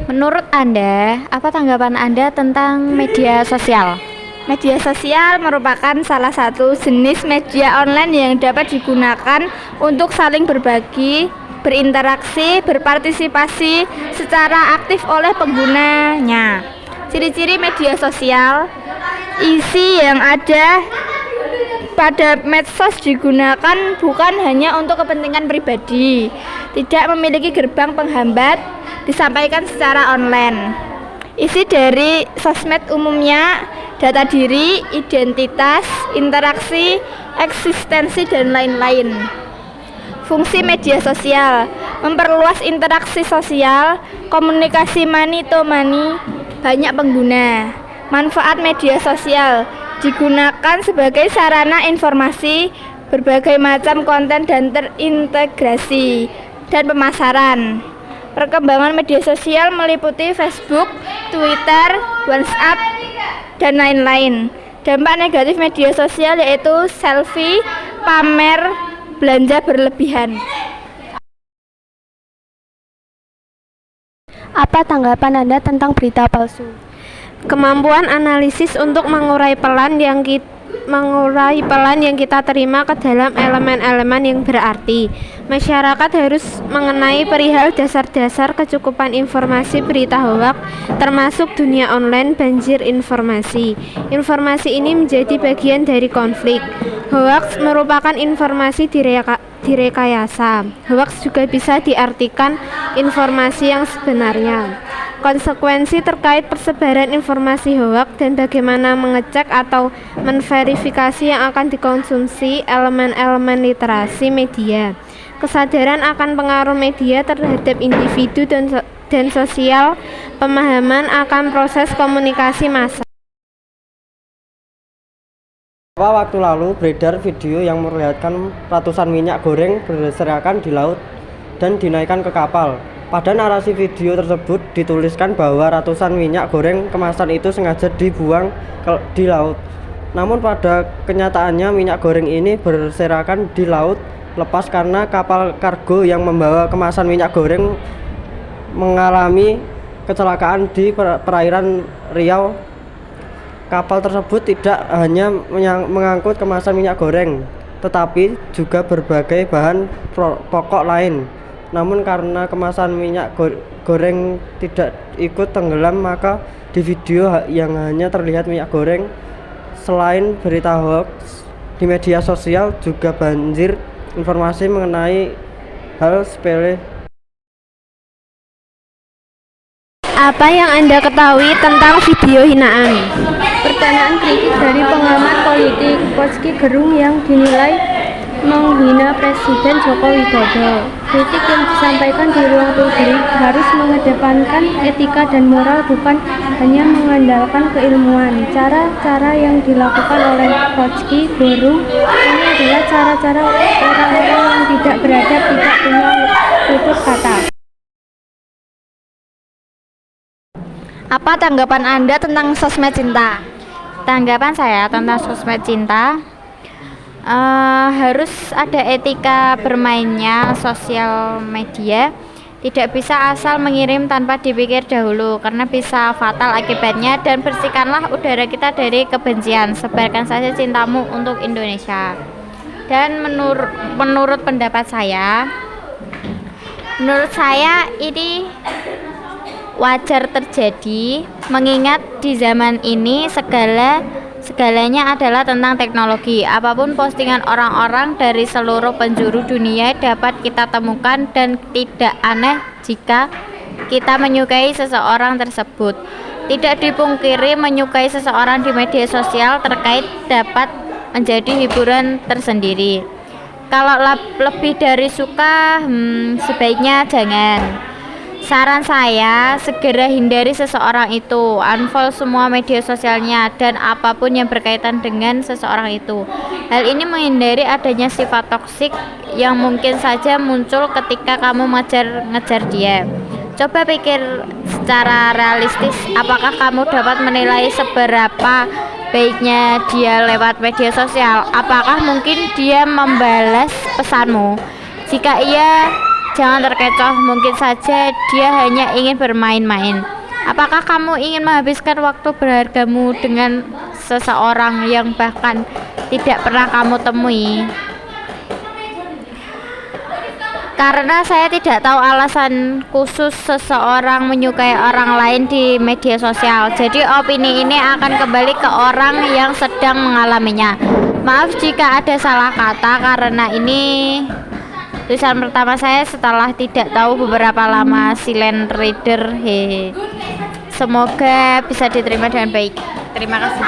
Menurut Anda, apa tanggapan Anda tentang media sosial? Media sosial merupakan salah satu jenis media online yang dapat digunakan untuk saling berbagi, berinteraksi, berpartisipasi secara aktif oleh penggunanya. Ciri-ciri media sosial, isi yang ada pada medsos digunakan bukan hanya untuk kepentingan pribadi, tidak memiliki gerbang penghambat, disampaikan secara online. Isi dari sosmed umumnya data diri, identitas, interaksi, eksistensi, dan lain-lain. Fungsi media sosial memperluas interaksi sosial, komunikasi money to money, banyak pengguna. Manfaat media sosial digunakan sebagai sarana informasi, berbagai macam konten dan terintegrasi dan pemasaran. Perkembangan media sosial meliputi Facebook, Twitter, WhatsApp, dan lain-lain. Dampak negatif media sosial yaitu selfie, pamer, belanja berlebihan. Apa tanggapan Anda tentang berita palsu? Kemampuan analisis untuk mengurai pelan yang kita terima ke dalam elemen-elemen yang berarti. Masyarakat harus mengenai perihal dasar-dasar kecukupan informasi berita hoaks, termasuk dunia online banjir informasi. Informasi ini menjadi bagian dari konflik. Hoaks merupakan informasi direkayasa. Hoaks juga bisa diartikan informasi yang sebenarnya. Konsekuensi terkait persebaran informasi hoaks dan bagaimana mengecek atau menverifikasi yang akan dikonsumsi elemen-elemen literasi media. Kesadaran akan pengaruh media terhadap individu dan sosial, pemahaman akan proses komunikasi massa. Beberapa waktu lalu beredar video yang memperlihatkan ratusan minyak goreng berserakan di laut dan dinaikkan ke kapal. Pada narasi video tersebut dituliskan bahwa ratusan minyak goreng kemasan itu sengaja dibuang di laut. Namun pada kenyataannya minyak goreng ini berserakan di laut lepas karena kapal kargo yang membawa kemasan minyak goreng mengalami kecelakaan di perairan Riau. Kapal tersebut tidak hanya mengangkut kemasan minyak goreng, tetapi juga berbagai bahan pokok lain. Namun karena kemasan minyak goreng tidak ikut tenggelam, maka di video yang hanya terlihat minyak goreng. Selain berita hoax, di media sosial juga banjir informasi mengenai hal sepele. Apa yang Anda ketahui tentang video hinaan? Pertanyaan kritis dari pengamat politik Rocky Gerung yang dinilai menghina Presiden Joko Widodo. Kritik yang disampaikan di ruang publik harus mengedepankan etika dan moral, bukan hanya mengandalkan keilmuan. Cara-cara yang dilakukan oleh Rocky Gerung ini adalah cara-cara orang-orang yang tidak beradab, tidak punya tutur kata. Apa tanggapan Anda tentang sosmed cinta? Tanggapan saya tentang sosmed cinta, harus ada etika bermainnya sosial media. Tidak bisa asal mengirim tanpa dipikir dahulu, karena bisa fatal akibatnya. Dan bersihkanlah udara kita dari kebencian. Sebarkan saja cintamu untuk Indonesia. Dan menurut pendapat saya, ini wajar terjadi, mengingat di zaman ini segalanya adalah tentang teknologi. Apapun postingan orang-orang dari seluruh penjuru dunia dapat kita temukan, dan tidak aneh jika kita menyukai seseorang tersebut. Tidak dipungkiri, menyukai seseorang di media sosial terkait dapat menjadi hiburan tersendiri. Kalau lebih dari suka, sebaiknya jangan. Saran saya, segera hindari seseorang itu, unfollow semua media sosialnya dan apapun yang berkaitan dengan seseorang itu. Hal ini menghindari adanya sifat toksik yang mungkin saja muncul ketika kamu ngejar dia. Coba pikir secara realistis, apakah kamu dapat menilai seberapa baiknya dia lewat media sosial? Apakah mungkin dia membalas pesanmu? Jika jangan terkecoh, mungkin saja dia hanya ingin bermain-main. Apakah kamu ingin menghabiskan waktu berhargamu dengan seseorang yang bahkan tidak pernah kamu temui? Karena saya tidak tahu alasan khusus seseorang menyukai orang lain di media sosial. Jadi opini ini akan kembali ke orang yang sedang mengalaminya. Maaf jika ada salah kata karena ini tulisan pertama saya setelah tidak tahu beberapa lama silent reader. Hehe. Semoga bisa diterima dengan baik. Terima kasih.